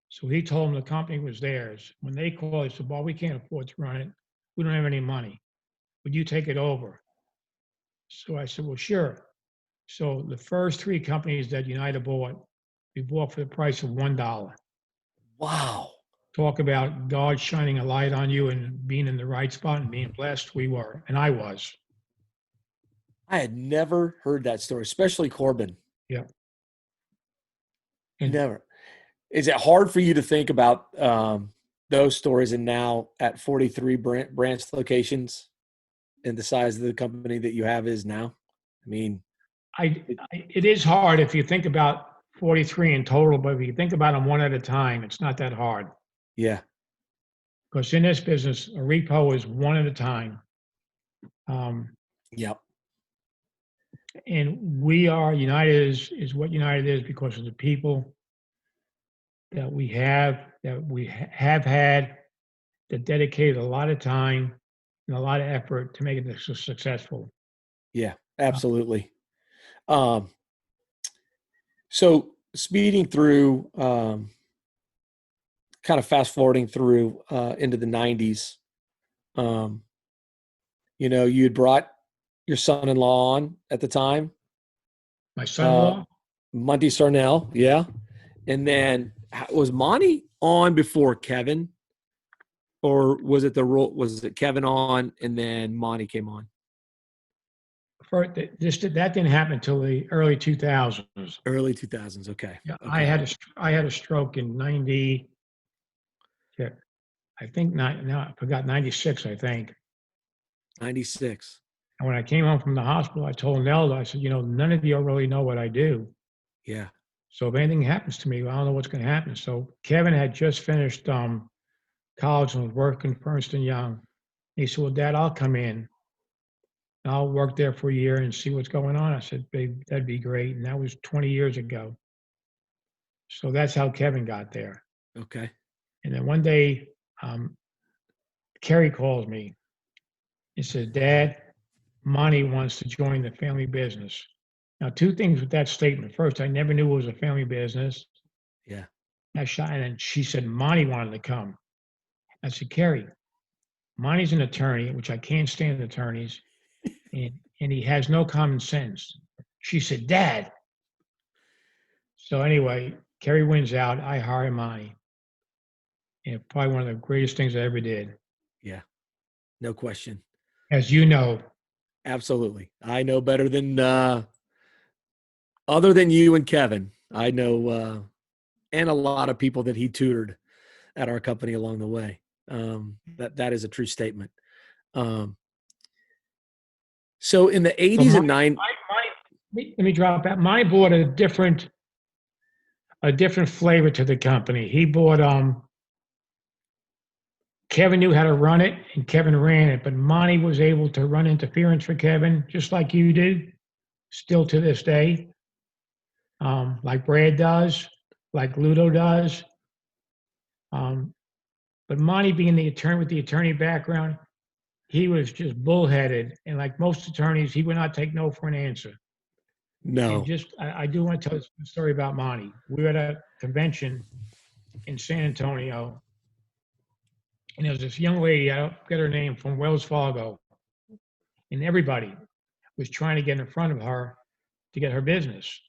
So he told them the company was theirs. When they called, he said, "Well, we can't afford to run it. We don't have any money. Would you take it over?" So I said, "Well, sure." So the first 3 companies that United bought, we bought for the price of $1. Wow. Talk about God shining a light on you and being in the right spot and being blessed. We were, and I was. I had never heard that story, especially Corbin. Yeah. Never. Is it hard for you to think about those stories and now at 43 branch locations and the size of the company that you have is now? I mean, it is hard if you think about 43 in total, but if you think about them one at a time, it's not that hard. Yeah. Because in this business, a repo is one at a time. Yep. And United is what United is because of the people that we have had, that dedicated a lot of time and a lot of effort to make it successful. Yeah, absolutely. So speeding through, kind of fast forwarding through into the 90s, you had brought your son-in-law on at the time. My son-in-law? Monty Sarnell, yeah. And then was Monty on before Kevin, or was it was it Kevin on and then Monty came on? That didn't happen until the early 2000s. Early 2000s. Okay. Yeah, Okay. I had a stroke in 90. Yeah, I think not. No, I forgot 96. I think. 96. And when I came home from the hospital, I told Nelda, I said, none of you really know what I do. Yeah. So if anything happens to me, I don't know what's going to happen. So Kevin had just finished college and was working for Ernst& Young. He said, well, Dad, I'll come in. I'll work there for a year and see what's going on. I said, babe, that'd be great. And that was 20 years ago. So that's how Kevin got there. Okay. And then one day, Kerry calls me. He says, Dad, Monty wants to join the family business. Now, two things with that statement. First, I never knew it was a family business. Yeah. And then she said, Monty wanted to come. I said, Kerry, Monty's an attorney, which I can't stand attorneys, and he has no common sense. She said, Dad. So anyway, Kerry wins out. I hire Monty. And probably one of the greatest things I ever did. Yeah. No question. As you know. Absolutely. I know better than other than you and Kevin. I know and a lot of people that he tutored at our company along the way. That is a true statement. So in the 80s and 90s, let me drop that. Monty brought a different flavor to the company. He brought Kevin knew how to run it, and Kevin ran it, but Monty was able to run interference for Kevin, just like you do, still to this day, like Brad does, like Ludo does. But Monty, being the attorney with the attorney background, he was just bullheaded, and like most attorneys, he would not take no for an answer. no. And I do want to tell a story about Monty. We were at a convention in San Antonio, and there was this young lady, I don't get her name, from Wells Fargo, and everybody was trying to get in front of her to get her business.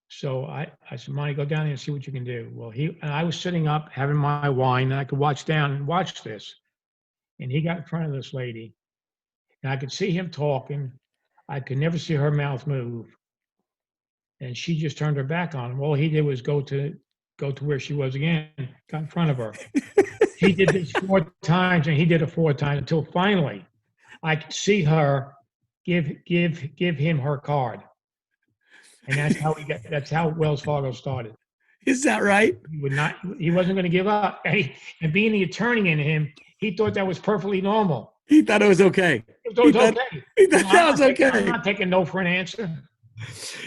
So I said, Monty, go down there and see what you can do. Well, I was sitting up having my wine, and I could watch down and watch this. And he got in front of this lady, and I could see him talking. I could never see her mouth move. And she just turned her back on him. All he did was go to where she was again, got in front of her. He did this 4 times, and he did it 4 times until finally I could see her give him her card. And that's how Wells Fargo started. Is that right? He wasn't going to give up. And being the attorney in him, he thought that was perfectly normal. He thought it was okay. He thought okay. He thought that was okay. I'm not taking no for an answer.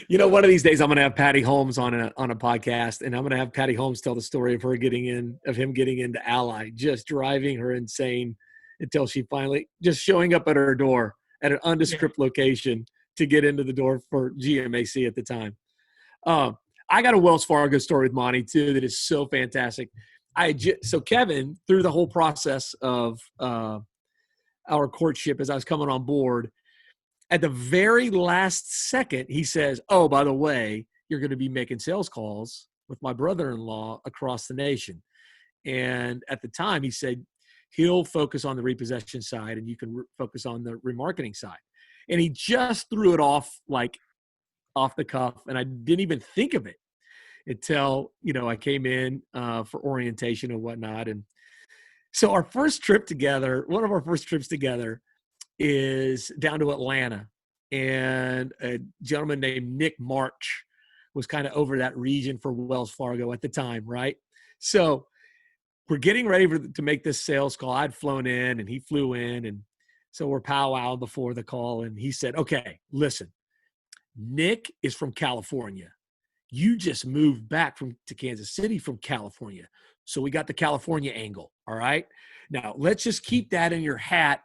One of these days I'm going to have Patty Holmes on a podcast, and I'm going to have Patty Holmes tell the story of him getting into Ally, just driving her insane until she finally just showing up at her door at an undescript location to get into the door for GMAC at the time. I got a Wells Fargo story with Monty too that is so fantastic. So Kevin, through the whole process of our courtship, as I was coming on board, at the very last second, he says, oh, by the way, you're going to be making sales calls with my brother-in-law across the nation. And at the time, he said, he'll focus on the repossession side and you can focus on the remarketing side. And he just threw it off like off the cuff. And I didn't even think of it until, I came in for orientation and whatnot. And so one of our first trips together is down to Atlanta, and a gentleman named Nick March was kind of over that region for Wells Fargo at the time, right? So we're getting ready to make this sales call. I'd flown in and he flew in, and so we're powwowing before the call, and he said, okay, listen, Nick is from California. You just moved back to Kansas City from California. So we got the California angle, all right? Now, let's just keep that in your hat,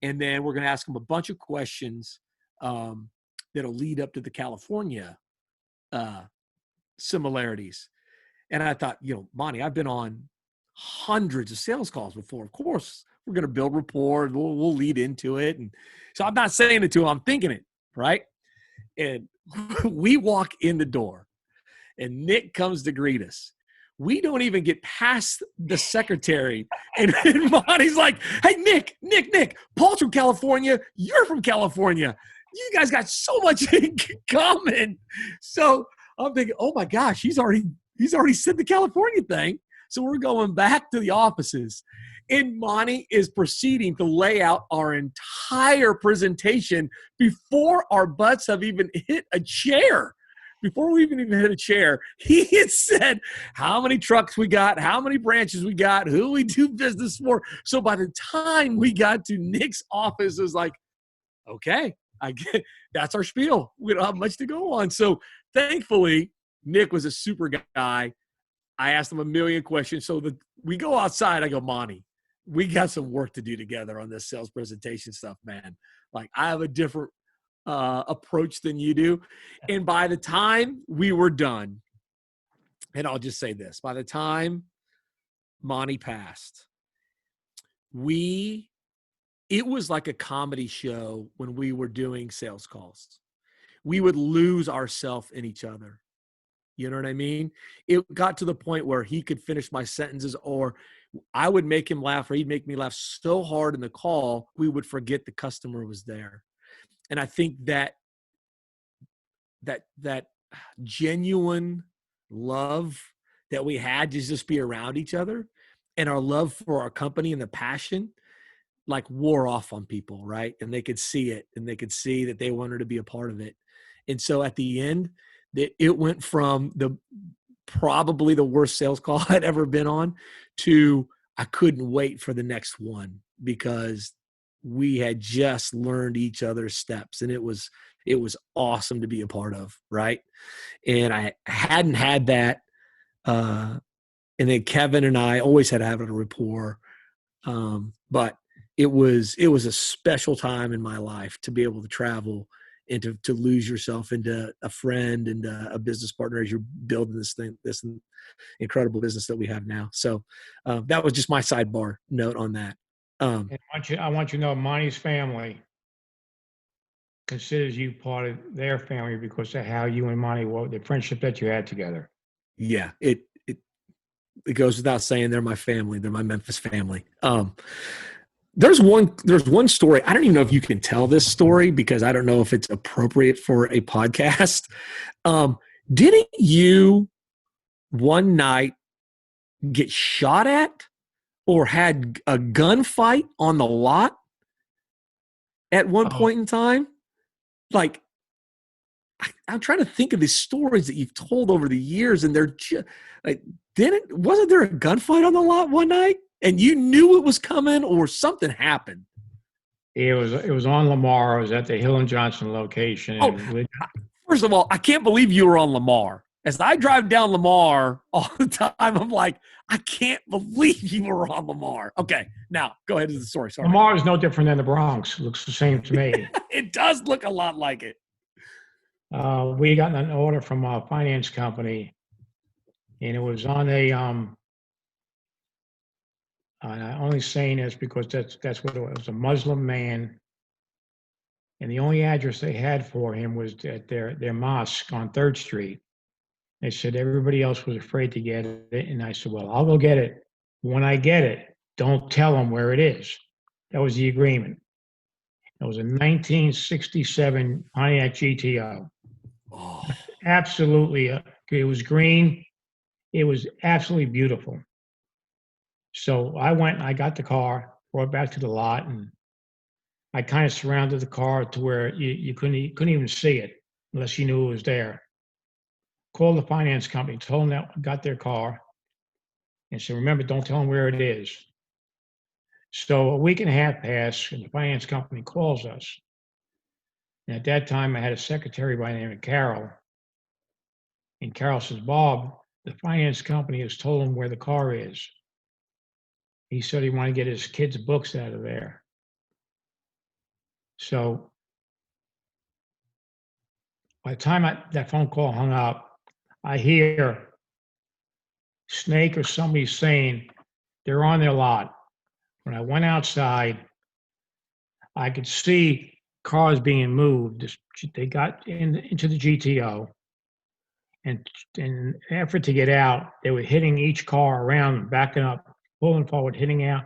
and then we're going to ask him a bunch of questions that'll lead up to the California similarities. And I thought, Monty, I've been on hundreds of sales calls before. Of course, we're going to build rapport. We'll lead into it. And so I'm not saying it to him. I'm thinking it, right? And we walk in the door, and Nick comes to greet us. We don't even get past the secretary. And Monty's like, hey, Nick, Paul's from California. You're from California. You guys got so much in common. So I'm thinking, oh my gosh, he's already said the California thing. So we're going back to the offices. And Monty is proceeding to lay out our entire presentation before our butts have even hit a chair. Before we even hit a chair, he had said how many trucks we got, how many branches we got, who we do business for. So by the time we got to Nick's office, it was like, okay, I get that's our spiel. We don't have much to go on. So thankfully, Nick was a super guy. I asked him a million questions. So we go outside. I go, Monty, we got some work to do together on this sales presentation stuff, man. Like, I have a different approach than you do. And by the time we were done, and I'll just say this, by the time Monty passed, it was like a comedy show when we were doing sales calls. We would lose ourselves in each other. You know what I mean? It got to the point where he could finish my sentences, or I would make him laugh, or he'd make me laugh so hard in the call, we would forget the customer was there. And I think that genuine love that we had to just be around each other, and our love for our company and the passion, like, wore off on people, right? And they could see it, and they could see that they wanted to be a part of it. And so at the end, it went from probably the worst sales call I'd ever been on to I couldn't wait for the next one, because we had just learned each other's steps, and it was awesome to be a part of, right? And I hadn't had that. And then Kevin and I always had to have a rapport. But it was a special time in my life to be able to travel and to lose yourself into a friend and a business partner as you're building this incredible business that we have now. So that was just my sidebar note on that. And I want you to know, Monty's family considers you part of their family because of how you and Monty were, the friendship that you had together. Yeah, it goes without saying, they're my family. They're my Memphis family. There's one story. I don't even know if you can tell this story, because I don't know if it's appropriate for a podcast. Didn't you one night get shot at or had a gunfight on the lot at one point in time? Like, I'm trying to think of these stories that you've told over the years, and they're just like, wasn't there a gunfight on the lot one night and you knew it was coming, or something happened? It was on Lamar. It was at the Hill and Johnson location. Oh, first of all, I can't believe you were on Lamar. As I drive down Lamar all the time, I'm like, I can't believe you were on Lamar. Okay, now go ahead to the story. Sorry. Lamar is no different than the Bronx. It looks the same to me. It does look a lot like it. We got an order from a finance company, and it was on a and I'm only saying this because that's what it was. It was a Muslim man, and the only address they had for him was at their mosque on 3rd Street. They said everybody else was afraid to get it, and I said, well, I'll go get it. When I get it, don't tell them where it is. That was the agreement. It was a 1967 Pontiac GTO. Oh. Absolutely. It was green. It was absolutely beautiful. So I went and I got the car, brought it back to the lot, and I kind of surrounded the car to where you couldn't even see it unless you knew it was there. Called the finance company, told them that I got their car, and said, remember, don't tell them where it is. So a week and a half passed, and the finance company calls us. And at that time, I had a secretary by the name of Carol. And Carol says, Bob, the finance company has told him where the car is. He said he wanted to get his kids' books out of there. So by the time that phone call hung up, I hear Snake or somebody saying they're on their lot. When I went outside, I could see cars being moved. They got into the GTO, and in an effort to get out, they were hitting each car around, backing up, pulling forward, hitting out.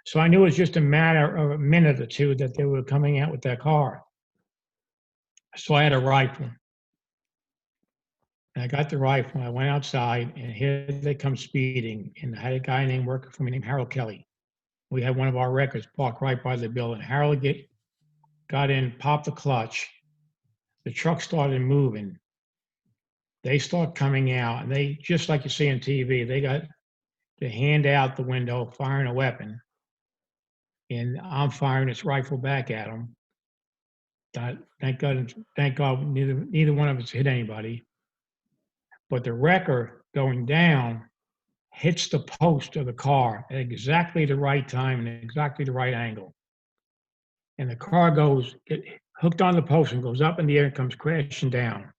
So I knew it was just a matter of a minute or two that they were coming out with that car. So I had a rifle. And I got the rifle, I went outside, and here they come speeding. And I had a guy working for me named Harold Kelly. We had one of our records parked right by the building. Harold got in, popped the clutch. The truck started moving. They start coming out, and they, just like you see on TV, they got the hand out the window, firing a weapon. And I'm firing this rifle back at them. Thank God, neither one of us hit anybody. But the wrecker going down hits the post of the car at exactly the right time and exactly the right angle. And the car get hooked on the post and goes up in the air and comes crashing down.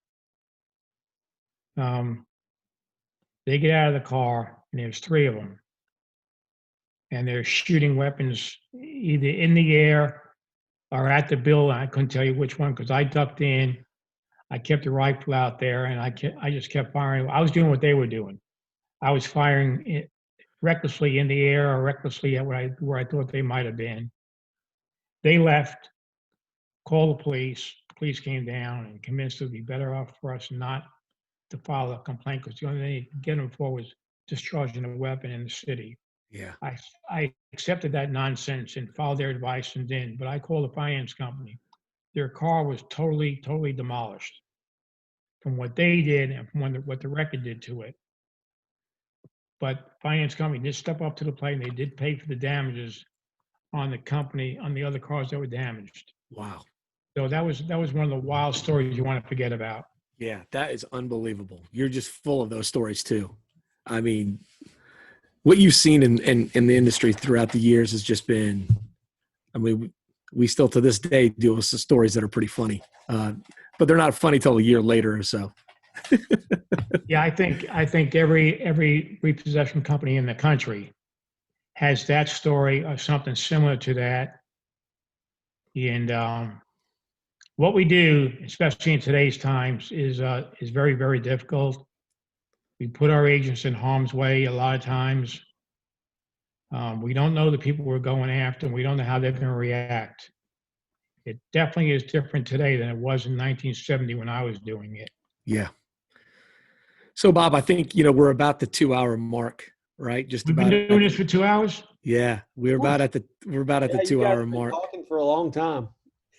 They get out of the car, and there's three of them. And they're shooting weapons either in the air or at the building. I couldn't tell you which one because I ducked in. I kept the rifle out there, and I just kept firing. I was doing what they were doing. I was firing it recklessly in the air or recklessly at where I thought they might have been. They left, called the police. The police came down and convinced it would be better off for us not to file a complaint because the only thing you could get them for was discharging a weapon in the city. Yeah. I accepted that nonsense and followed their advice and didn't. But I called the finance company. Their car was totally demolished from what they did and from what the record did to it. But finance company did step up to the plate, and they did pay for the damages on the other cars that were damaged. Wow. So that was one of the wild stories you want to forget about. Yeah, that is unbelievable. You're just full of those stories too. I mean, what you've seen in the industry throughout the years has just been, I mean, we still to this day deal with some stories that are pretty funny, but they're not funny till a year later or so. Yeah, I think every repossession company in the country has that story or something similar to that. And what we do, especially in today's times, is very difficult. We put our agents in harm's way a lot of times. We don't know the people we're going after, and we don't know how they're going to react. It definitely is different today than it was in 1970 when I was doing it. Yeah. So, Bob, I think, we're about the 2-hour mark, right? Just We've about been doing this for 2 hours? Yeah, we're about at the 2-hour mark. Talking for a long time.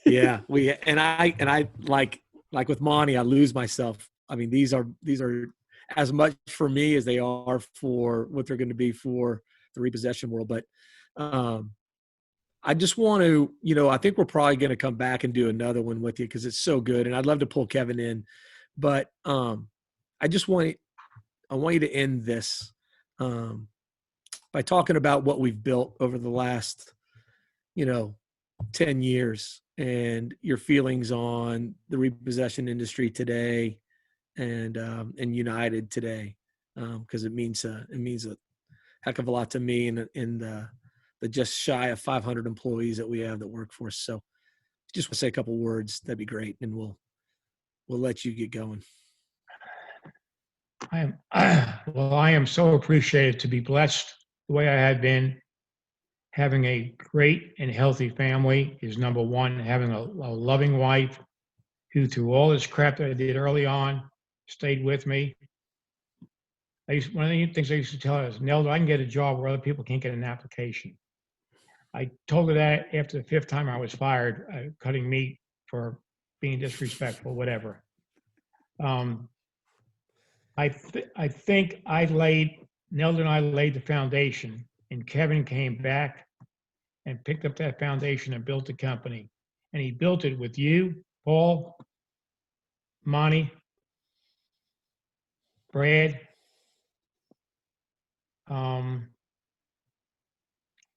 Yeah, and I like with Monty, I lose myself. I mean, these are as much for me as they are for what they're going to be for the repossession world. But I just want to, I think we're probably going to come back and do another one with you because it's so good, and I'd love to pull Kevin in. But I want you to end this by talking about what we've built over the last, 10 years and your feelings on the repossession industry today and United today. Because it means a heck of a lot to me and the just shy of 500 employees that we have that work for us. So just want to say a couple words. That'd be great. And we'll let you get going. I am so appreciated to be blessed the way I have been. Having a great and healthy family is number one. Having a loving wife who, through all this crap that I did early on, stayed with me. One of the things I used to tell her is, Nelda, I can get a job where other people can't get an application. I told her that after the 5th time I was fired, cutting meat for being disrespectful, whatever. I think Nelda and I laid the foundation, and Kevin came back and picked up that foundation and built the company. And he built it with you, Paul, Monty, Brad, and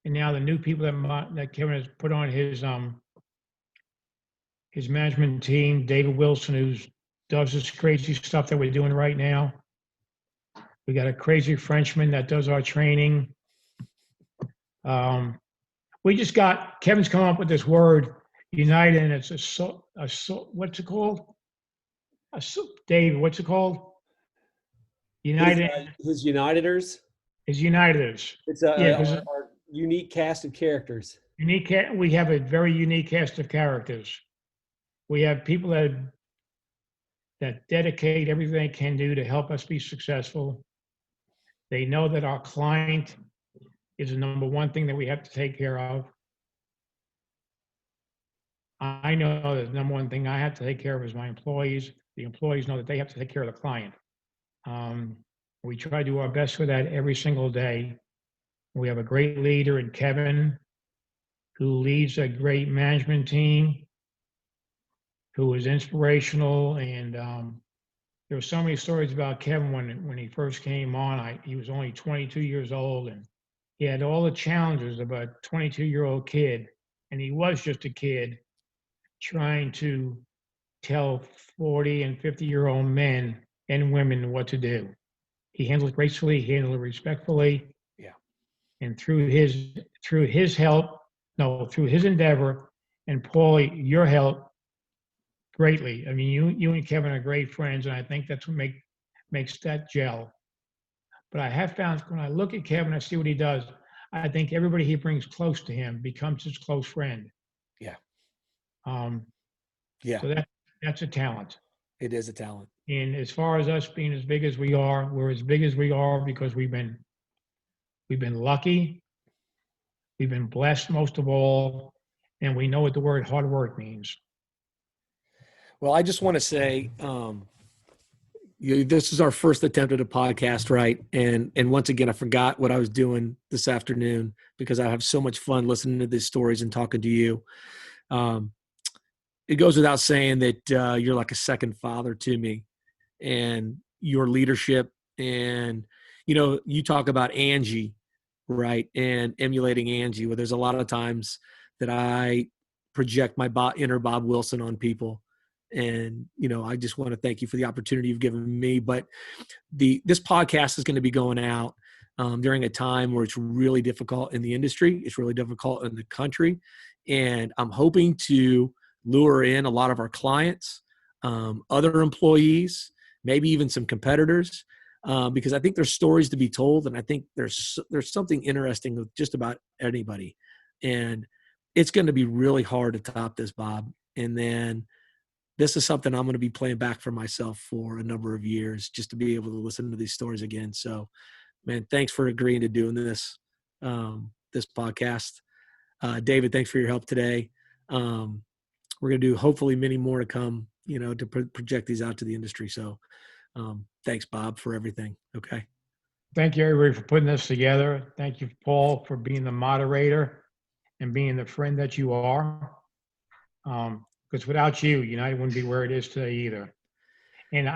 now the new people that Kevin has put on his management team, David Wilson, who does this crazy stuff that we're doing right now. We got a crazy Frenchman that does our training. Kevin's come up with this word. United, and it's what's it called? Dave, what's it called? United His Uniteders. is Uniteders. It's Yeah, because our unique cast of characters. we have a very unique cast of characters. We have people that dedicate everything they can do to help us be successful. They know that our client is the number one thing that we have to take care of. I know that the number one thing I have to take care of is my employees. The employees know that they have to take care of the client. We try to do our best for that every single day. We have a great leader in Kevin, who leads a great management team, who is inspirational. And there were so many stories about Kevin when he first came on. He was only 22 years old, and he had all the challenges of a 22-year-old kid. And he was just a kid trying to tell 40 and 50-year-old men and women what to do. He handled it gracefully, he handled it respectfully. Yeah. And through his endeavor, and Paulie, your help greatly. I mean, you and Kevin are great friends, and I think that's what makes that gel. But I have found when I look at Kevin, I see what he does. I think everybody he brings close to him becomes his close friend. Yeah. Yeah. So that's a talent. It is a talent. And as far as us being as big as we are, we're as big as we are because we've been lucky, we've been blessed most of all, and we know what the word hard work means. Well, I just want to say, this is our first attempt at a podcast, right? And once again, I forgot what I was doing this afternoon because I have so much fun listening to these stories and talking to you. It goes without saying that you're like a second father to me, and your leadership. And you talk about Angie, right? And emulating Angie. Well, there's a lot of times that I project my inner Bob Wilson on people. And, I just want to thank you for the opportunity you've given me. But this podcast is going to be going out during a time where it's really difficult in the industry. It's really difficult in the country. And I'm hoping to lure in a lot of our clients, other employees, maybe even some competitors, because I think there's stories to be told. And I think there's something interesting with just about anybody. And it's going to be really hard to top this, Bob. And then this is something I'm going to be playing back for myself for a number of years, just to be able to listen to these stories again. So, man, thanks for agreeing to doing this podcast. David, thanks for your help today. We're going to do hopefully many more to come, to project these out to the industry. So thanks, Bob, for everything. Okay. Thank you, everybody, for putting this together. Thank you, Paul, for being the moderator and being the friend that you are. Because without you, United wouldn't be where it is today either. And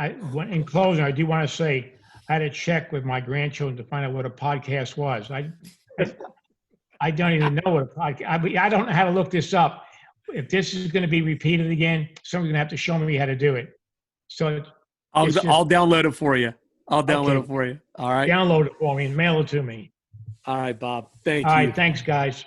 in closing, I do want to say I had to check with my grandchildren to find out what a podcast was. I don't even know what a podcast. I don't know how to look this up. If this is going to be repeated again, somebody's going to have to show me how to do it. So I'll download it for you. I'll download it for you. All right. Download it for me and mail it to me. All right, Bob. Thank you. All right. Thanks, guys.